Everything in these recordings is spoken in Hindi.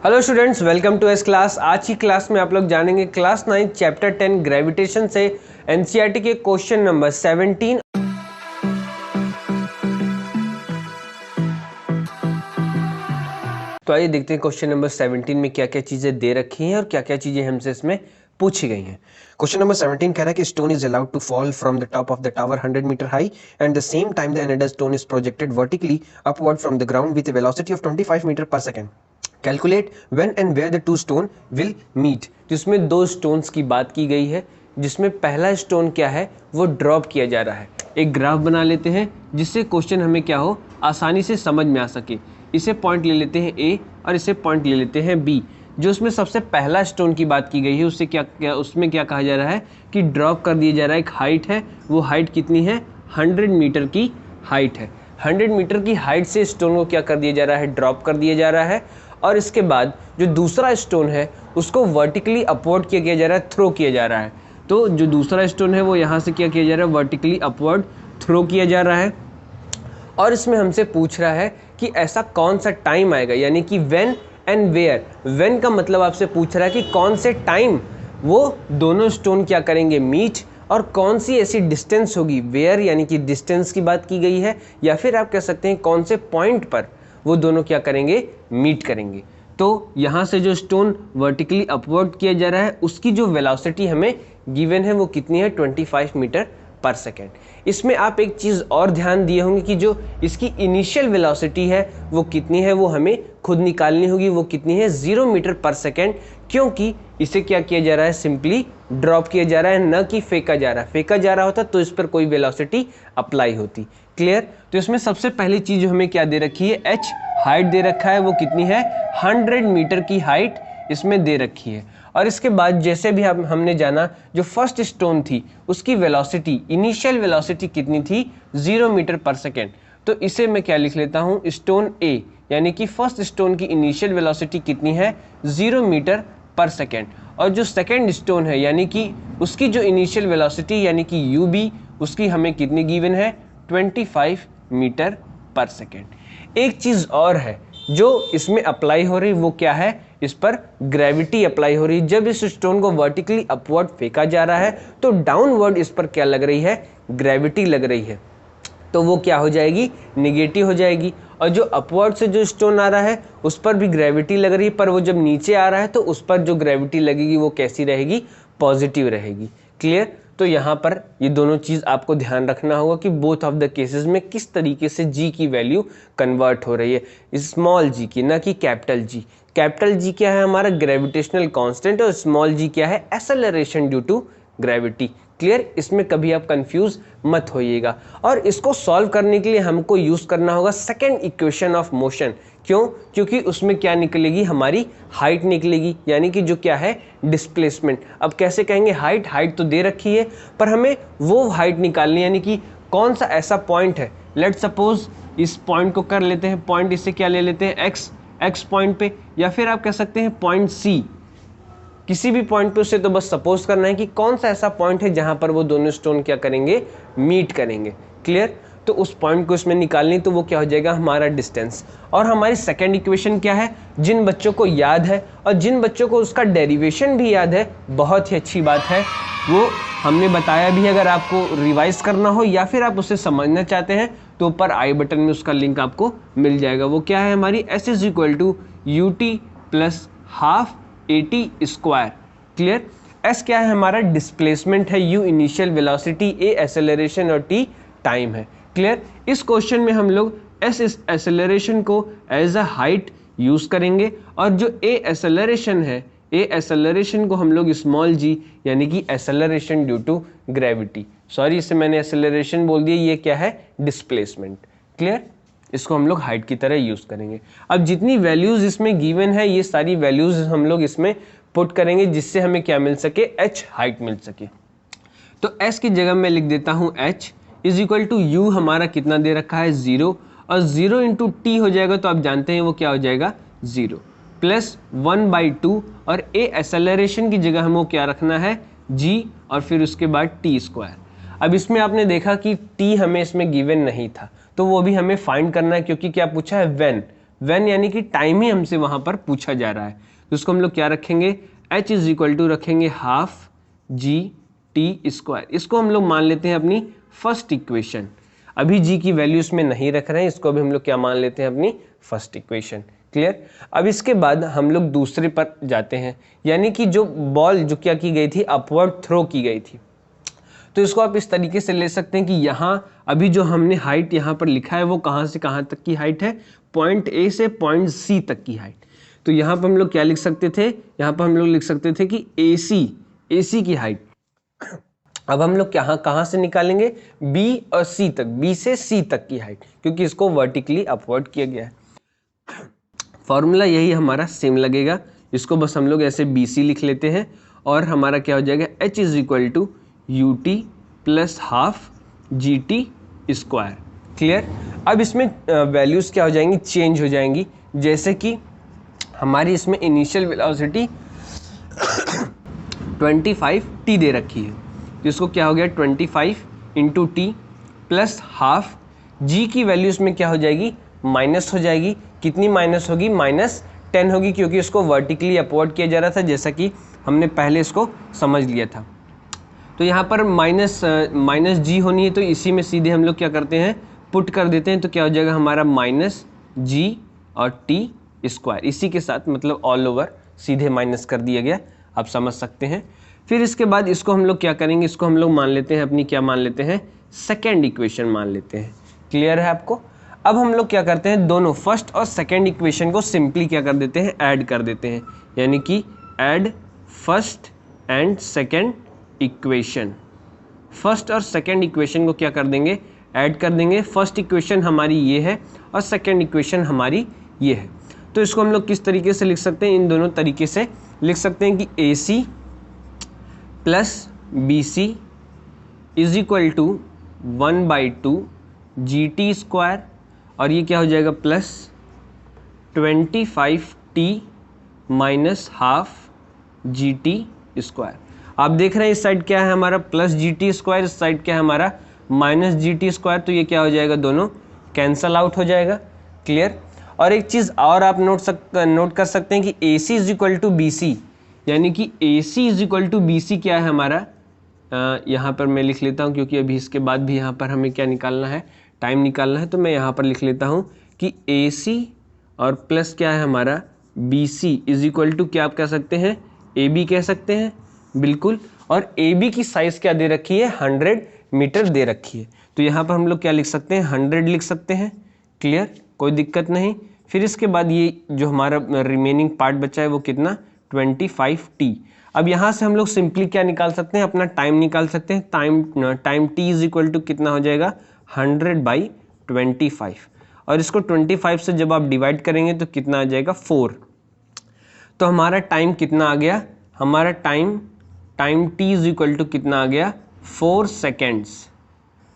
Hello students, welcome to S class. आज की क्लास में आप लोग जानेंगे क्लास 9 चैप्टर 10 ग्रेविटेशन से एनसीईआरटी के क्वेश्चन नंबर 17। तो आइए देखते हैं क्वेश्चन नंबर 17 में क्या क्या चीजें दे रखी हैं और क्या क्या चीजें हमसे इसमें पूछी गई हैं। क्वेश्चन नंबर 17 कह रहा है कि stone is allowed to fall from the top of the tower 100 metre high and the same time the another stone is projected vertically upward from the ground with a velocity of 25 metre per second. Calculate when and where the two stone will meet. तो इसमें दो स्टोन्स की बात की गई है, जिसमें पहला स्टोन क्या है वो ड्रॉप किया जा रहा है। एक ग्राफ बना लेते हैं जिससे क्वेश्चन हमें क्या हो आसानी से समझ में आ सके। इसे पॉइंट ले लेते हैं ए और इसे पॉइंट ले लेते हैं बी। जो उसमें सबसे पहला स्टोन की बात की गई है उसमें क्या कहा जा रहा है कि ड्रॉप कर दिया जा रहा है। एक हाइट है, वो हाइट कितनी है 100 मीटर की हाइट है। 100 मीटर की हाइट से स्टोन को क्या कर दिया जा रहा है, ड्रॉप कर दिया जा रहा है। और इसके बाद जो दूसरा स्टोन है उसको वर्टिकली अपवर्ड किया जा रहा है, थ्रो किया जा रहा है। तो जो दूसरा स्टोन है वो यहाँ से क्या किया जा रहा है, वर्टिकली अपवर्ड थ्रो किया जा रहा है। और इसमें हमसे पूछ रहा है कि ऐसा कौन सा टाइम आएगा, यानी कि व्हेन एंड वेयर। व्हेन का मतलब आपसे पूछ रहा है कि कौन से टाइम वो दोनों स्टोन क्या करेंगे, मीट, और कौन सी ऐसी डिस्टेंस होगी, वेयर यानी कि डिस्टेंस की बात की गई है, या फिर आप कह सकते हैं कौन से पॉइंट पर वो दोनों क्या करेंगे, मीट करेंगे। तो यहाँ से जो स्टोन वर्टिकली अपवर्ड किया जा रहा है उसकी जो वेलोसिटी हमें गिवन है वो कितनी है, 25 मीटर पर सेकेंड। इसमें आप एक चीज़ और ध्यान दिए होंगे कि जो इसकी इनिशियल वेलोसिटी है वो कितनी है, वो हमें खुद निकालनी होगी। वो कितनी है, 0 मीटर पर सेकेंड, क्योंकि इसे क्या किया जा रहा है, सिंपली ड्रॉप किया जा रहा है, न कि फेंका जा रहा है। फेंका जा रहा होता तो इस पर कोई वेलोसिटी अप्लाई होती। क्लियर। तो इसमें सबसे पहली चीज़ हमें क्या दे रखी है, एच हाइट दे रखा है, वो कितनी है 100 मीटर की हाइट इसमें दे रखी है। और इसके बाद जैसे भी हमने जाना जो फर्स्ट स्टोन थी उसकी वेलोसिटी, इनिशियल वेलोसिटी कितनी थी, 0 मीटर पर सेकेंड। तो इसे मैं क्या लिख लेता हूँ, स्टोन ए यानी कि फर्स्ट स्टोन की इनिशियल वेलोसिटी कितनी है, 0 मीटर पर सेकेंड। और जो सेकेंड स्टोन है यानी कि उसकी जो इनिशियल वेलोसिटी यानी कि यू बी, उसकी हमें कितनी गिवन है, 25 मीटर पर सेकेंड। एक चीज़ और है जो इसमें अप्लाई हो रही, वो क्या है, इस पर ग्रेविटी अप्लाई हो रही है। जब इस स्टोन को वर्टिकली अपवर्ड फेंका जा रहा है तो डाउनवर्ड इस पर क्या लग रही है, ग्रेविटी लग रही है। तो वो क्या हो जाएगी, निगेटिव हो जाएगी। और जो अपवर्ड से जो स्टोन आ रहा है उस पर भी ग्रेविटी लग रही है, पर वो जब नीचे आ रहा है तो उस पर जो ग्रेविटी लगेगी वो कैसी रहेगी, पॉजिटिव रहेगी। क्लियर। तो यहाँ पर ये दोनों चीज़ आपको ध्यान रखना होगा कि बोथ ऑफ द केसेस में किस तरीके से जी की वैल्यू कन्वर्ट हो रही है, स्मॉल जी की, ना कि कैपिटल जी। कैपिटल जी क्या है, हमारा ग्रेविटेशनल कांस्टेंट, और स्मॉल जी क्या है, acceleration due to gravity. Clear. इसमें कभी आप कंफ्यूज मत होइएगा। और इसको सॉल्व करने के लिए हमको यूज़ करना होगा सेकेंड इक्वेशन ऑफ मोशन। क्यों, क्योंकि उसमें क्या निकलेगी, हमारी हाइट निकलेगी, यानी कि जो क्या है, डिस्प्लेसमेंट। अब कैसे कहेंगे, हाइट तो दे रखी है, पर हमें वो हाइट निकालनी, यानी कि कौन सा ऐसा पॉइंट है। लेट सपोज इस पॉइंट को कर लेते हैं पॉइंट, इससे क्या ले लेते हैं, एक्स पॉइंट पे, या फिर आप कह सकते हैं पॉइंट सी, किसी भी पॉइंट पे। उससे तो बस सपोज करना है कि कौन सा ऐसा पॉइंट है जहां पर वो दोनों स्टोन क्या करेंगे, मीट करेंगे। क्लियर। तो उस पॉइंट को इसमें निकालनी, तो वो क्या हो जाएगा, हमारा डिस्टेंस। और हमारी सेकेंड इक्वेशन क्या है, जिन बच्चों को याद है और जिन बच्चों को उसका डेरिवेशन भी याद है, बहुत ही अच्छी बात है, वो हमने बताया भी। अगर आपको रिवाइज करना हो या फिर आप उसे समझना चाहते हैं तो ऊपर आई बटन में उसका लिंक आपको मिल जाएगा। वो क्या है, हमारी s is equal to u t plus half AT square. Clear. S क्या है, हमारा डिस्प्लेसमेंट है, u initial velocity, a acceleration और टी टाइम है। क्लियर। इस क्वेश्चन में हम लोग एस एक्सेलरेशन को एज अ हाइट यूज करेंगे, और जो ए एक्सेलरेशन है, ए एक्सेलरेशन को हम लोग स्मॉल जी यानी कि acceleration due to gravity, sorry इसे मैंने एक्सेलरेशन बोल दिया, ये क्या है, डिस्प्लेसमेंट। क्लियर। इसको हम लोग हाइट की तरह यूज़ करेंगे। अब जितनी वैल्यूज़ इसमें गिवन है ये सारी वैल्यूज़ हम लोग इसमें पुट करेंगे, जिससे हमें क्या मिल सके, h हाइट मिल सके। तो s की जगह मैं लिख देता हूँ h is equal to u, हमारा कितना दे रखा है, 0, और 0 इंटू टी हो जाएगा, तो आप जानते हैं वो क्या हो जाएगा, 0 प्लस 1/2, और a एक्सेलरेशन की जगह हमको क्या रखना है, g, और फिर उसके बाद टी स्क्वायर। अब इसमें आपने देखा कि t हमें इसमें गिवन नहीं था, तो वो भी हमें फाइंड करना है, क्योंकि क्या पूछा है, व्हेन। व्हेन यानी कि टाइम ही हमसे वहां पर पूछा जा रहा है, तो उसको हम लोग क्या रखेंगे, h इज इक्वल टू रखेंगे हाफ जी टी स्क्वायर। इसको हम लोग मान लेते हैं अपनी फर्स्ट इक्वेशन। अभी g की वैल्यू इसमें नहीं रख रहे हैं, इसको अभी हम लोग क्या मान लेते हैं, अपनी फर्स्ट इक्वेशन। क्लियर। अब इसके बाद हम लोग दूसरे पर जाते हैं, यानी कि जो बॉल जो क्या की गई थी, अपवर्ड थ्रो की गई थी। तो इसको आप इस तरीके से ले सकते हैं कि यहाँ अभी जो हमने हाइट यहाँ पर लिखा है वो कहाँ से कहाँ तक की हाइट है, पॉइंट ए से पॉइंट सी तक की हाइट। तो यहाँ पर हम लोग क्या लिख सकते थे, यहाँ पर हम लोग लिख सकते थे कि AC की हाइट। अब हम लोग कहाँ से निकालेंगे, B और C तक, B से C तक की हाइट, क्योंकि इसको वर्टिकली अपवर्ड किया गया है। फॉर्मूला यही हमारा सेम लगेगा, इसको बस हम लोग ऐसे BC लिख लेते हैं और हमारा क्या हो जाएगा, H is equal to UT plus half GT square. Clear. अब इसमें वैल्यूज़ क्या हो जाएंगी, चेंज हो जाएंगी। जैसे कि हमारी इसमें इनिशियल वेलोसिटी 25t दे रखी है, तो इसको क्या हो गया 25 इंटू टी प्लस हाफ जी की वैल्यू इसमें क्या हो जाएगी, माइनस हो जाएगी। कितनी माइनस होगी, -10 होगी, क्योंकि इसको वर्टिकली अपवर्ड किया जा रहा था, जैसा कि हमने पहले इसको समझ लिया था। तो यहाँ पर माइनस जी होनी है, तो इसी में सीधे हम लोग क्या करते हैं, पुट कर देते हैं। तो क्या हो जाएगा हमारा -g और टी स्क्वायर, इसी के साथ मतलब ऑल ओवर सीधे माइनस कर दिया गया, आप समझ सकते हैं। फिर इसके बाद इसको हम लोग क्या करेंगे, इसको हम लोग मान लेते हैं अपनी, क्या मान लेते हैं, सेकेंड इक्वेशन मान लेते हैं। क्लियर है आपको। अब हम लोग क्या करते हैं, दोनों फर्स्ट और सेकेंड इक्वेशन को सिंपली क्या कर देते हैं, ऐड कर देते हैं, यानी कि add first and second equation. First और सेकेंड इक्वेशन को क्या कर देंगे, ऐड कर देंगे। फर्स्ट इक्वेशन हमारी ये है और सेकेंड इक्वेशन हमारी ये है। तो इसको हम लोग किस तरीके से लिख सकते हैं, इन दोनों तरीके से लिख सकते हैं कि AC plus BC is equal to 1/2 GT square, और ये क्या हो जाएगा plus 25t minus half GT square. आप देख रहे हैं इस साइड क्या है हमारा प्लस GT स्क्वायर, इस साइड क्या है हमारा माइनस GT स्क्वायर, तो ये क्या हो जाएगा, दोनों कैंसल आउट हो जाएगा। क्लियर। और एक चीज़ और आप नोट कर सकते हैं कि AC is equal to BC, यानी कि AC is equal to BC क्या है हमारा, यहाँ पर मैं लिख लेता हूँ, क्योंकि अभी इसके बाद भी यहाँ पर हमें क्या निकालना है, टाइम निकालना है। तो मैं यहाँ पर लिख लेता हूँ कि AC और प्लस क्या है हमारा BC इज इक्वल टू क्या आप कह सकते हैं, AB कह सकते हैं, बिल्कुल। और AB की साइज़ क्या दे रखी है, 100 मीटर दे रखी है। तो यहाँ पर हम लोग क्या लिख सकते हैं, 100 लिख सकते हैं। क्लियर, कोई दिक्कत नहीं। फिर इसके बाद ये जो हमारा रिमेनिंग पार्ट बचा है वो कितना, 25t। अब यहाँ से हम लोग सिंपली क्या निकाल सकते हैं, अपना टाइम निकाल सकते हैं। Time t is equal to कितना हो जाएगा, 100/25, और इसको 25 से जब आप डिवाइड करेंगे तो कितना आ जाएगा, 4। तो हमारा टाइम कितना आ गया, हमारा time t is equal to कितना आ गया, 4 सेकेंड्स।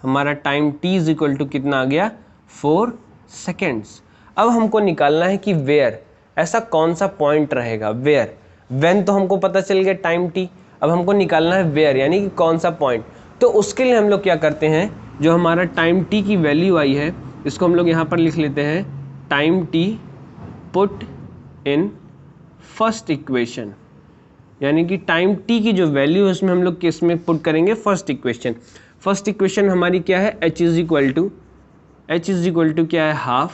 हमारा time t is equal to कितना आ गया, 4 सेकेंड्स। अब हमको निकालना है कि वेयर, ऐसा कौन सा पॉइंट रहेगा, वेयर। व्हेन तो हमको पता चल गया टाइम t, अब हमको निकालना है वेयर, यानी कि कौन सा पॉइंट। तो उसके लिए हम लोग क्या करते हैं, जो हमारा टाइम t की वैल्यू आई है, इसको हम लोग यहाँ पर लिख लेते हैं time t put in first equation, यानी कि टाइम t की जो वैल्यू है उसमें हम लोग किस में पुट करेंगे, फर्स्ट इक्वेशन। फर्स्ट इक्वेशन हमारी क्या है, h इज इक्वल टू क्या है, हाफ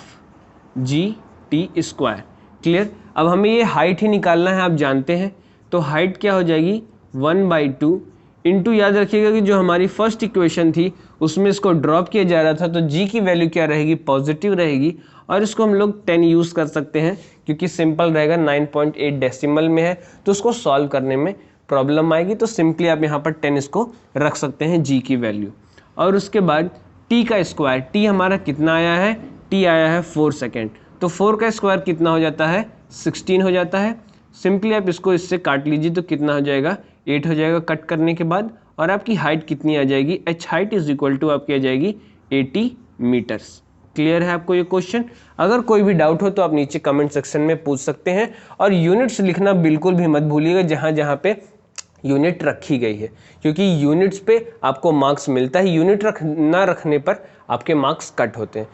GT स्क्वायर। क्लियर। अब हमें ये हाइट ही निकालना है, आप जानते हैं। तो हाइट क्या हो जाएगी, 1/2 इंटू, याद रखिएगा कि जो हमारी फर्स्ट इक्वेशन थी उसमें इसको ड्रॉप किया जा रहा था, तो g की वैल्यू क्या रहेगी, पॉजिटिव रहेगी। और इसको हम लोग 10 यूज़ कर सकते हैं, क्योंकि सिंपल रहेगा, 9.8 डेसिमल में है, तो उसको सॉल्व करने में प्रॉब्लम आएगी। तो सिंपली आप यहाँ पर 10 इसको रख सकते हैं g की वैल्यू। और उसके बाद t का स्क्वायर, t हमारा कितना आया है, t आया है 4 सेकेंड, तो 4 का स्क्वायर कितना हो जाता है, 16 हो जाता है। सिंपली आप इसको इससे काट लीजिए तो कितना हो जाएगा, 8 हो जाएगा कट करने के बाद। और आपकी हाइट कितनी आ जाएगी, h height is equal to आपकी आ जाएगी 80 मीटर्स। क्लियर है आपको ये क्वेश्चन। अगर कोई भी डाउट हो तो आप नीचे कमेंट सेक्शन में पूछ सकते हैं। और यूनिट्स लिखना बिल्कुल भी मत भूलिएगा जहाँ जहाँ पे यूनिट रखी गई है, क्योंकि यूनिट्स पे आपको मार्क्स मिलता है, यूनिट ना रखने पर आपके मार्क्स कट होते हैं।